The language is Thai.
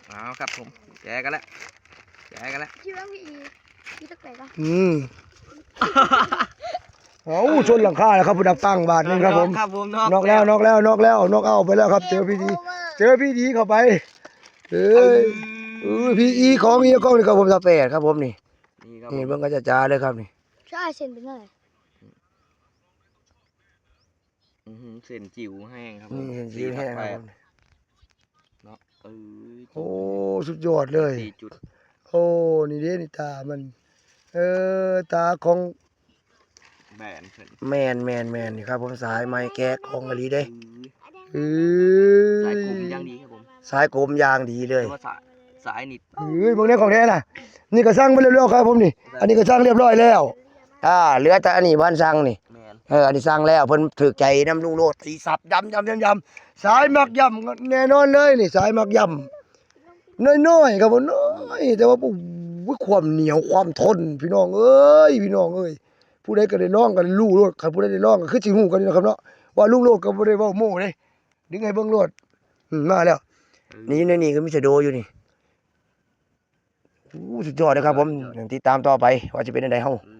เอาครับผมแจกันแล้วชื่อว่าพี่ตะแกรงปะ เอาชนหลังคาแล้วครับผู้ดักตั้งบาทนึงครับผม ครับผม นอกแล้วนอกเอาไปแล้วครับเจอพี่ดีเข้าไปเอ้ยพี่อีของอีกล้องนี่ครับผม28ครับผมนี่ นี่ครับ นี่เบิ่งก็จะจ้าเลยครับนี่ ใช่เซ็นเป็นเท่าไหร่ เส้นจิ๋วแห้งครับ นี่เห็นสีแห้งครับผม เนาะโอ้สุดยอดเลย 4 จุด โอ้นี่เด้นี่ตามันตาของ แบนเพิ่น แมนนี่ครับผมสายไม้แกะของอลีเด้สายกลมย่างดีครับผม สายกลมยางดีเลย แต่ว่าสายนิด เบิ่งในของแท้น่ะนี่ก็สร้างไปเรียบร้อยครับผมนี่อันนี้ก็สร้างเรียบร้อยแล้วเหลือแต่อันนี้บ้านสร้างนี่ แมน อันนี้สร้างแล้วเพิ่นถูกใจน้ำลุงโลดตีสับยำสายมักยำแน่นอนเลยนี่สายมักยำน้อยๆครับผมน้อยแต่ว่าความเหนียวความทนพี่น้องเอ้ยผู้ใดก็ได้ลองกันรู้โลดคันผู้ใดได้ลองก็คือสิฮู้กันนี่นะครับเนาะว่าลุงโลดก็บ่ได้เว้าโม้เด้ดึงให้เบิ่งโลดมาแล้วนี่ในนี่ก็มีชะโดอยู่นี่สุดยอดเลยครับผมติดตามต่อไปว่าจะเป็นจังไดเฮา อื